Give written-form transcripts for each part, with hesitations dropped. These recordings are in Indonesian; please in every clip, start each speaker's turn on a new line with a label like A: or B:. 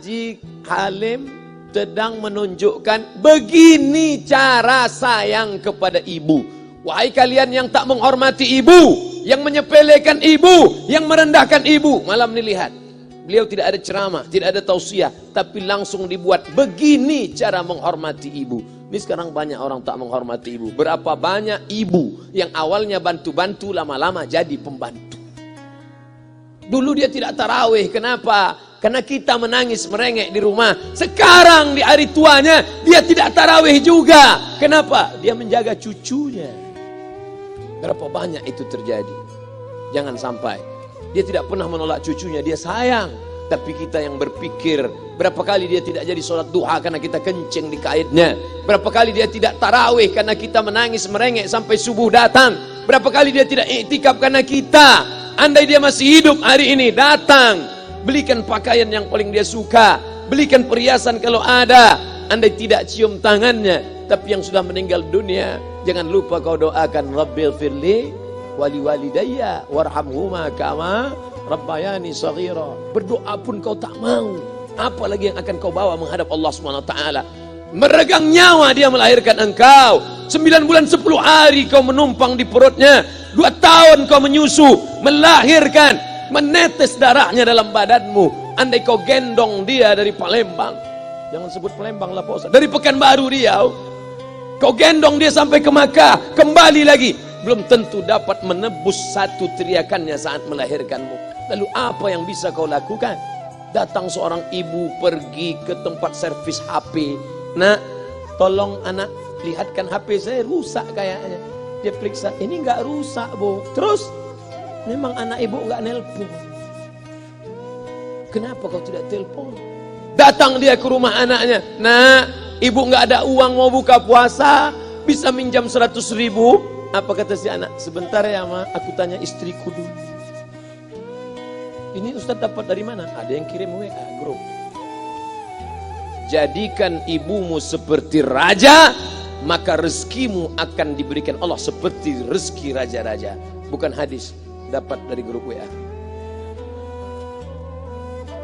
A: Haji Halim sedang menunjukkan begini cara sayang kepada ibu. Wahai kalian yang tak menghormati ibu, yang menyepelekan ibu, yang merendahkan ibu. Malam ini lihat, beliau tidak ada ceramah, tidak ada tausiah, tapi langsung dibuat begini cara menghormati ibu. Ini sekarang banyak orang tak menghormati ibu. Berapa banyak ibu yang awalnya bantu-bantu, lama-lama jadi pembantu. Dulu dia tidak tarawih, kenapa? Karena kita menangis merengek di rumah. Sekarang di hari tuanya dia tidak tarawih juga. Kenapa? Dia menjaga cucunya. Berapa banyak itu terjadi. Jangan sampai. Dia tidak pernah menolak cucunya, dia sayang. Tapi kita yang berpikir, berapa kali dia tidak jadi sholat duha karena kita kencing di kaitnya. Berapa kali dia tidak tarawih karena kita menangis merengek sampai subuh datang. Berapa kali dia tidak iktikaf karena kita. Andai dia masih hidup hari ini, datang. Belikan pakaian yang paling dia suka. Belikan perhiasan kalau ada. Andai tidak cium tangannya. Tapi yang sudah meninggal dunia, jangan lupa kau doakan, Rabbil firli wali walidayya warhamhuma kama rabbayani saghira. Berdoa pun kau tak mau, apalagi yang akan kau bawa menghadap Allah SWT. Meregang nyawa dia melahirkan engkau. 9 bulan 10 hari kau menumpang di perutnya. 2 tahun kau menyusu, melahirkan, menetes darahnya dalam badanmu. Andai kau gendong dia dari Palembang, jangan sebut Palembang lah Pak Ustaz, dari Pekanbaru Riau, kau gendong dia sampai ke Makkah, kembali lagi, belum tentu dapat menebus satu teriakannya saat melahirkanmu. Lalu apa yang bisa kau lakukan? Datang seorang ibu pergi ke tempat servis HP. Nak, tolong anak lihatkan HP saya rusak kayaknya. Dia periksa, ini enggak rusak bu. Terus, memang anak ibu enggak nelpon. Kenapa kau tidak telepon? Datang dia ke rumah anaknya. Nak, ibu enggak ada uang mau buka puasa, bisa minjam 100.000. Apa kata si anak? Sebentar ya ma, aku tanya istriku dulu. Ini Ustaz dapat dari mana? Ada yang kirim WA grup. Jadikan ibumu seperti raja, maka rezekimu akan diberikan Allah seperti rezeki raja-raja. Bukan hadis, dapat dari grup WA.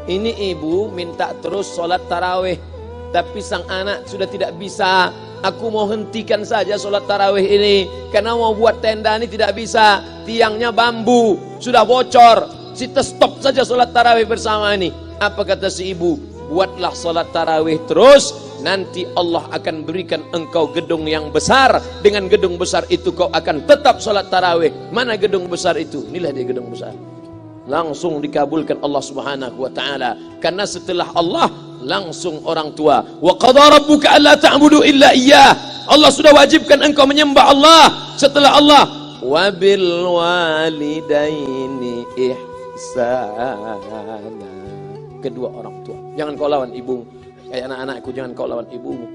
A: Ini ibu minta terus sholat tarawih, tapi sang anak sudah tidak bisa. Aku mau hentikan saja sholat tarawih ini, karena mau buat tenda ini tidak bisa. Tiangnya bambu, sudah bocor. Kita stop saja sholat tarawih bersama ini. Apa kata si ibu? Buatlah sholat tarawih terus, nanti Allah akan berikan engkau gedung yang besar. Dengan gedung besar itu kau akan tetap sholat tarawih. Mana gedung besar itu? Inilah dia gedung besar. Langsung dikabulkan Allah Subhanahu wa taala. Karena setelah Allah langsung orang tua. Wa qadara rabbuka alla ta'budu illa iyyah. Allah sudah wajibkan engkau menyembah Allah. Setelah Allah, wa bil walidaini ihsana. Kedua orang tua. Jangan kau lawan ibumu. Kayak anak-anakku, jangan kau lawan ibumu.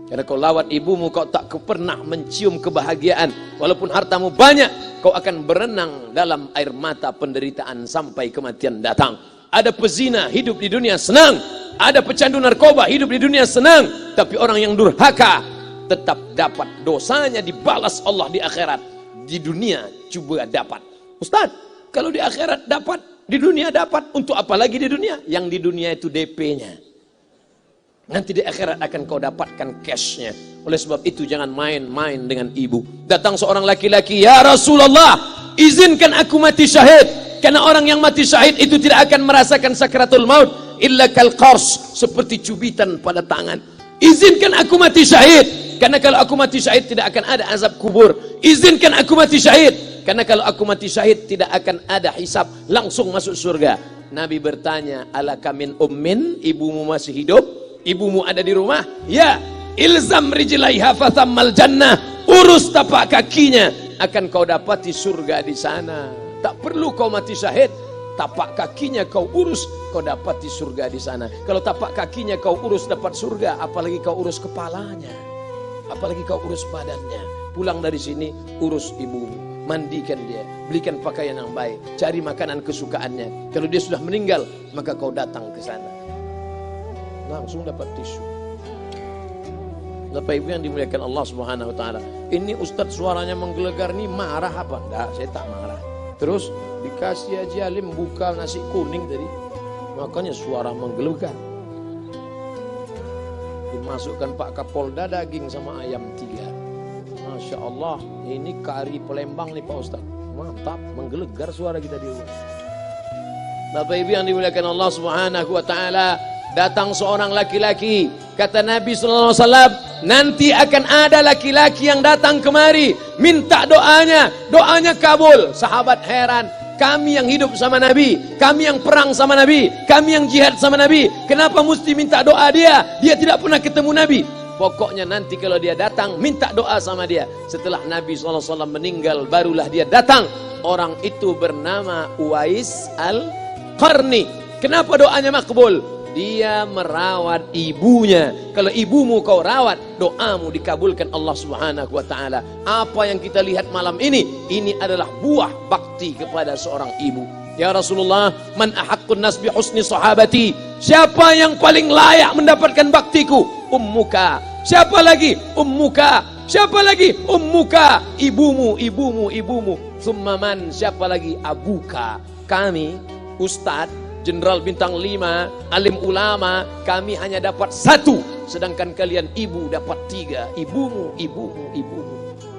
A: Karena kau lawan ibumu, kau tak pernah mencium kebahagiaan. Walaupun hartamu banyak, kau akan berenang dalam air mata penderitaan sampai kematian datang. Ada pezina hidup di dunia senang, ada pecandu narkoba hidup di dunia senang, tapi orang yang durhaka tetap dapat dosanya dibalas Allah di akhirat. Di dunia coba dapat. Ustaz, kalau di akhirat dapat, di dunia dapat, untuk apa lagi di dunia? Yang di dunia itu DP-nya. Nanti di akhirat akan kau dapatkan cashnya. Oleh sebab itu jangan main-main dengan ibu. Datang seorang laki-laki, ya Rasulullah, izinkan aku mati syahid. Karena orang yang mati syahid itu tidak akan merasakan sakratul maut illa kal qars, seperti cubitan pada tangan. Izinkan aku mati syahid, karena kalau aku mati syahid tidak akan ada azab kubur. Izinkan aku mati syahid, karena kalau aku mati syahid tidak akan ada hisab, langsung masuk surga. Nabi bertanya, alaka min ummin, ibumu masih hidup? Ibumu ada di rumah? Ya. Ilzam rijlaiha fathammal jannah, urus tapak kakinya, akan kau dapati surga di sana. Tak perlu kau mati syahid, tapak kakinya kau urus, kau dapati surga di sana. Kalau tapak kakinya kau urus dapat surga, apalagi kau urus kepalanya, apalagi kau urus badannya. Pulang dari sini urus ibumu, mandikan dia, belikan pakaian yang baik, cari makanan kesukaannya. Kalau dia sudah meninggal, maka kau datang ke sana, langsung dapat tisu. Bapak Ibu yang dimuliakan Allah Subhanahu wa taala. Ini Ustadz suaranya menggelegar nih, marah apa? Enggak, saya tak marah. Terus dikasih Haji Halim buka nasi kuning tadi, makanya suara menggelegar. Dimasukkan Pak Kapolda daging sama ayam 3. Masya Allah, ini kari Palembang nih Pak Ustaz. Mantap, menggelegar suara kita di rumah. Bapak Ibu yang dimuliakan Allah Subhanahu wa taala, datang seorang laki-laki, kata Nabi sallallahu alaihi wasallam, nanti akan ada laki-laki yang datang kemari minta doanya, doanya kabul. Sahabat heran, kami yang hidup sama Nabi, kami yang perang sama Nabi, kami yang jihad sama Nabi, kenapa mesti minta doa dia? Dia tidak pernah ketemu Nabi. Pokoknya nanti kalau dia datang, minta doa sama dia. Setelah Nabi SAW meninggal, barulah dia datang. Orang itu bernama Uwais Al-Qarni. Kenapa doanya makbul? Dia merawat ibunya. Kalau ibumu kau rawat, doamu dikabulkan Allah Subhanahu wa taala. Apa yang kita lihat malam ini adalah buah bakti kepada seorang ibu. Ya Rasulullah, man ahaqqun nas bi husni sahabati? Siapa yang paling layak mendapatkan baktiku? Ummuka. Siapa lagi? Ummuka. Siapa lagi? Ummuka. Ibumu, ibumu, ibumu. Summa man? Siapa lagi? Abuka. Kami, Ustadz, Jenderal Bintang 5, alim ulama, kami hanya dapat 1, sedangkan kalian ibu dapat 3. Ibumu, ibumu, ibumu.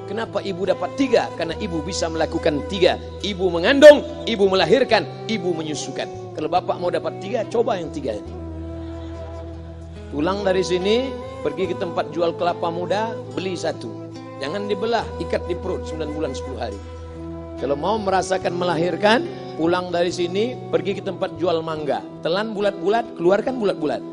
A: Kenapa ibu dapat 3? Karena ibu bisa melakukan 3. Ibu mengandung, ibu melahirkan, ibu menyusukan. Kalau bapak mau dapat 3, coba yang 3 ini. Pulang dari sini, pergi ke tempat jual kelapa muda, beli 1. Jangan dibelah, ikat di perut 9 bulan 10 hari. Kalau mau merasakan melahirkan, pulang dari sini, pergi ke tempat jual mangga. Telan bulat-bulat, keluarkan bulat-bulat.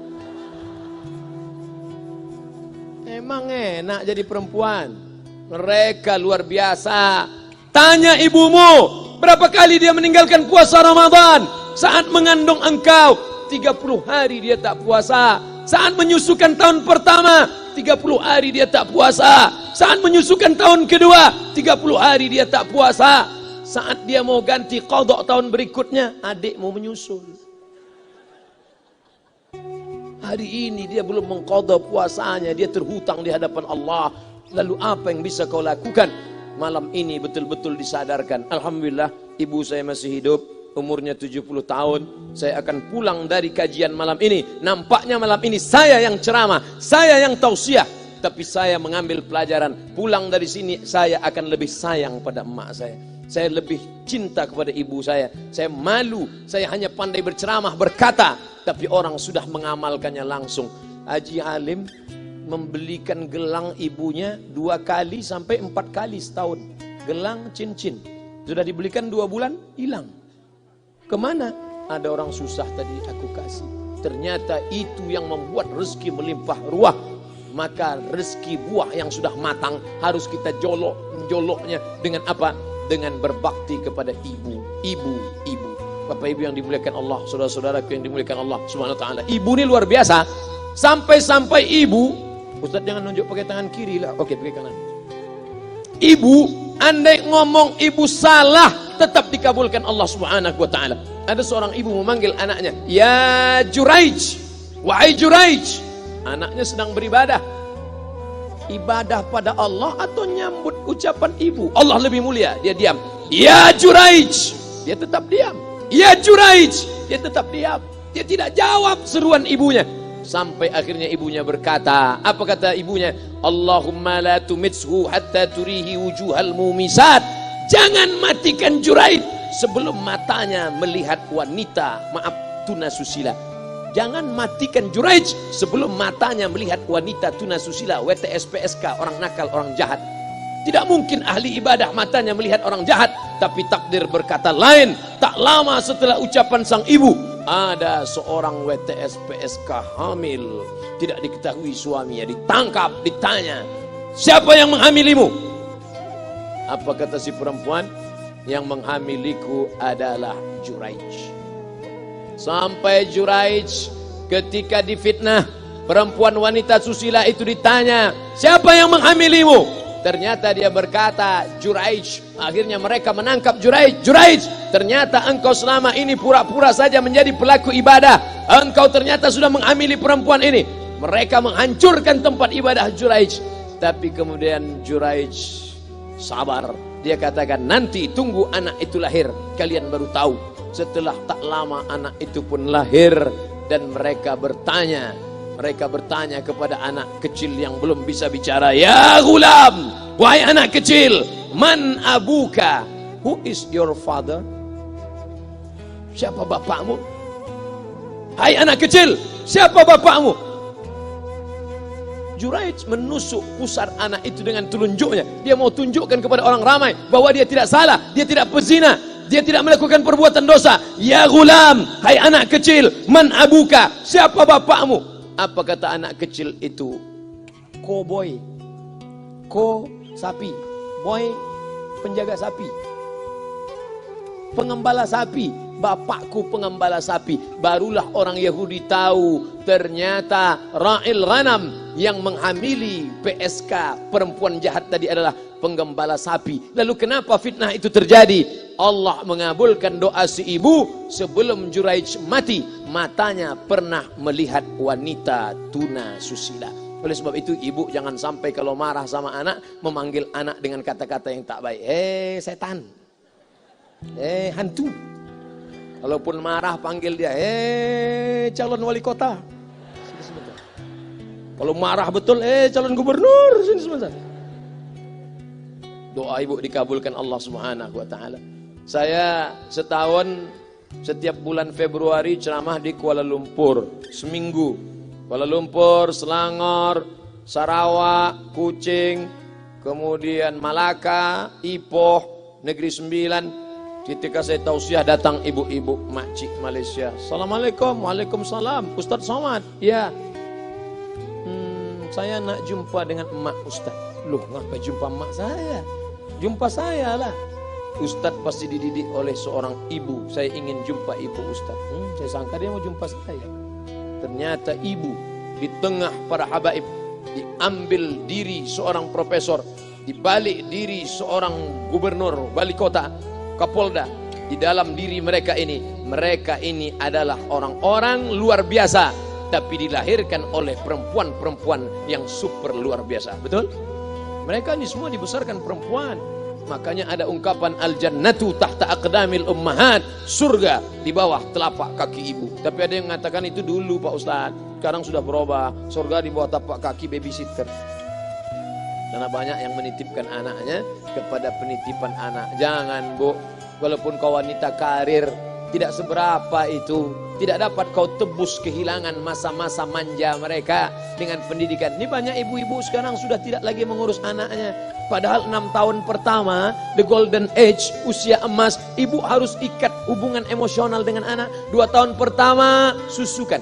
A: Emang enak jadi perempuan. Mereka luar biasa. Tanya ibumu, berapa kali dia meninggalkan puasa Ramadan? Saat mengandung engkau, 30 hari dia tak puasa. Saat menyusukan tahun pertama, 30 hari dia tak puasa. Saat menyusukan tahun kedua, 30 hari dia tak puasa. Saat dia mau ganti qadha tahun berikutnya, adik mau menyusul. Hari ini dia belum mengqadha puasanya, dia terhutang di hadapan Allah. Lalu apa yang bisa kau lakukan? Malam ini betul-betul disadarkan. Alhamdulillah, ibu saya masih hidup, umurnya 70 tahun. Saya akan pulang dari kajian malam ini. Nampaknya malam ini saya yang ceramah, saya yang tausiah. Tapi saya mengambil pelajaran. Pulang dari sini, saya akan lebih sayang pada emak saya. Saya lebih cinta kepada ibu saya. Saya malu, saya hanya pandai berceramah, berkata. Tapi orang sudah mengamalkannya langsung. Haji Alim membelikan gelang ibunya 2 kali sampai 4 kali setahun. Gelang cincin. Sudah dibelikan 2 bulan, hilang. Kemana? Ada orang susah tadi aku kasih. Ternyata itu yang membuat rezeki melimpah ruah. Maka rezeki buah yang sudah matang harus kita joloknya dengan apa? Dengan berbakti kepada ibu. Bapak ibu yang dimuliakan Allah, saudara-saudaraku yang dimuliakan Allah Subhanahu wa taala. Ibu ini luar biasa. Sampai-sampai ibu, Ustaz jangan nunjuk pakai tangan kiri lah. Oke, pakai kanan. Ibu, andai ngomong ibu salah, tetap dikabulkan Allah Subhanahu wa taala. Ada seorang ibu memanggil anaknya, "Ya Juraij, wahai Juraij." Anaknya sedang beribadah. Ibadah pada Allah atau nyambut ucapan ibu? Allah lebih mulia. Dia diam. "Ya Juraij." Dia tetap diam. "Ya Juraij." Dia tetap diam. Dia tidak jawab seruan ibunya. Sampai akhirnya ibunya berkata, apa kata ibunya? "Allahumma la tumitshu hatta turihi wujuhal mumisat." Jangan matikan Juraij sebelum matanya melihat wanita, maaf, tunasusila. Jangan matikan Juraij sebelum matanya melihat wanita tunasusila, WTS PSK, orang nakal, orang jahat. Tidak mungkin ahli ibadah matanya melihat orang jahat. Tapi takdir berkata lain. Tak lama setelah ucapan sang ibu, ada seorang WTS PSK hamil, tidak diketahui suaminya, ditangkap, ditanya, "Siapa yang menghamilimu?" Apa kata si perempuan? "Yang menghamiliku adalah Juraij." Sampai Juraij ketika difitnah, perempuan wanita susila itu ditanya, "Siapa yang menghamilimu?" Ternyata dia berkata, "Juraij." Akhirnya mereka menangkap Juraij. "Juraij, ternyata engkau selama ini pura-pura saja menjadi pelaku ibadah. Engkau ternyata sudah menghamili perempuan ini." Mereka menghancurkan tempat ibadah Juraij. Tapi kemudian Juraij sabar. Dia katakan, "Nanti tunggu anak itu lahir, kalian baru tahu." Setelah tak lama anak itu pun lahir. Dan mereka bertanya, Mereka bertanya kepada anak kecil yang belum bisa bicara, "Ya gulam, wahai anak kecil, man abuka? Who is your father?" Siapa bapakmu? Hai anak kecil, siapa bapakmu? Juraij menusuk pusar anak itu dengan telunjuknya. Dia mau tunjukkan kepada orang ramai bahwa dia tidak salah, dia tidak pezina, dia tidak melakukan perbuatan dosa. "Ya gulam, hai anak kecil, man abuka? Siapa bapakmu?" Apa kata anak kecil itu? Cowboy. Ko sapi, boy penjaga sapi, pengembala sapi. Bapakku pengembala sapi. Barulah orang Yahudi tahu ternyata ra'il ghanam yang menghamili PSK perempuan jahat tadi adalah penggembala sapi. Lalu kenapa fitnah itu terjadi? Allah mengabulkan doa si ibu sebelum Juraij mati. Matanya pernah melihat wanita tuna susila. Oleh sebab itu ibu jangan sampai kalau marah sama anak memanggil anak dengan kata-kata yang tak baik. Setan, hantu. Kalaupun marah panggil dia, calon wali kota. Sini sebentar. Kalau marah betul, calon gubernur. Sini sebentar. Doa ibu dikabulkan Allah Subhanahu wa taala. Saya setahun setiap bulan Februari ceramah di Kuala Lumpur seminggu. Kuala Lumpur, Selangor, Sarawak, Kuching, kemudian Malaka, Ipoh, Negeri Sembilan. Ketika saya tausiah datang ibu-ibu makcik Malaysia. Assalamualaikum, waalaikumsalam. Ustaz Somad, ya. Saya nak jumpa dengan emak Ustaz. Loh, ngapa jumpa emak saya? Jumpa saya lah. Ustaz pasti dididik oleh seorang ibu. Saya ingin jumpa ibu Ustaz. Saya sangka dia mau jumpa saya. Ternyata ibu di tengah para habaib, diambil diri seorang profesor, dibalik diri seorang gubernur, wali kota, Kapolda. Di dalam diri mereka ini adalah orang-orang luar biasa, tapi dilahirkan oleh perempuan-perempuan yang super luar biasa. Betul? Mereka ini semua dibesarkan perempuan. Makanya ada ungkapan al-jannatu tahta aqdamil ummahat, surga di bawah telapak kaki ibu. Tapi ada yang mengatakan itu dulu Pak Ustaz, sekarang sudah berubah, surga di bawah tapak kaki babysitter. Karena banyak yang menitipkan anaknya kepada penitipan anak. Jangan Bu, walaupun kau wanita karir, tidak seberapa itu. Tidak dapat kau tebus kehilangan masa-masa manja mereka dengan pendidikan. Ini banyak ibu-ibu sekarang sudah tidak lagi mengurus anaknya. Padahal 6 tahun pertama, the golden age, usia emas, ibu harus ikat hubungan emosional dengan anak. 2 tahun pertama, susukan.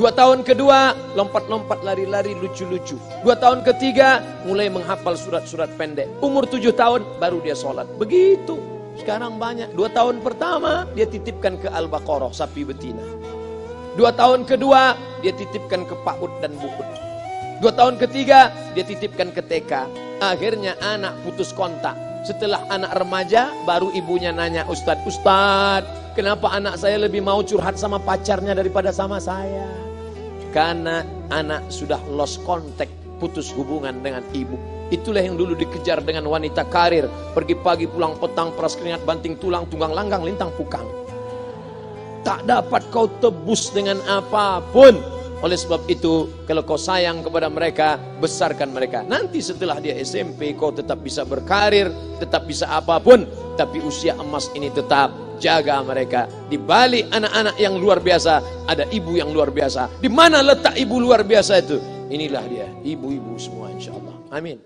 A: 2 tahun kedua, lompat-lompat, lari-lari, lucu-lucu. 2 tahun ketiga, mulai menghafal surat-surat pendek. Umur 7 tahun, baru dia sholat. Begitu. Sekarang banyak. 2 tahun pertama, dia titipkan ke Al-Baqarah, sapi betina. 2 tahun kedua, dia titipkan ke PAUD dan BUUD. 2 tahun ketiga, dia titipkan ke TK. Akhirnya anak putus kontak. Setelah anak remaja, baru ibunya nanya, Ustadz, kenapa anak saya lebih mau curhat sama pacarnya daripada sama saya? Karena anak sudah lost contact, putus hubungan dengan ibu. Itulah yang dulu dikejar dengan wanita karir. Pergi pagi pulang petang, peras keringat, banting tulang, tunggang langgang, lintang pukang. Tak dapat kau tebus dengan apapun. Oleh sebab itu, kalau kau sayang kepada mereka, besarkan mereka. Nanti setelah dia SMP, kau tetap bisa berkarir, tetap bisa apapun. Tapi usia emas ini tetap jaga mereka. Di balik anak-anak yang luar biasa, ada ibu yang luar biasa. Di mana letak ibu luar biasa itu? Inilah dia, ibu-ibu semua insya Allah. Amin.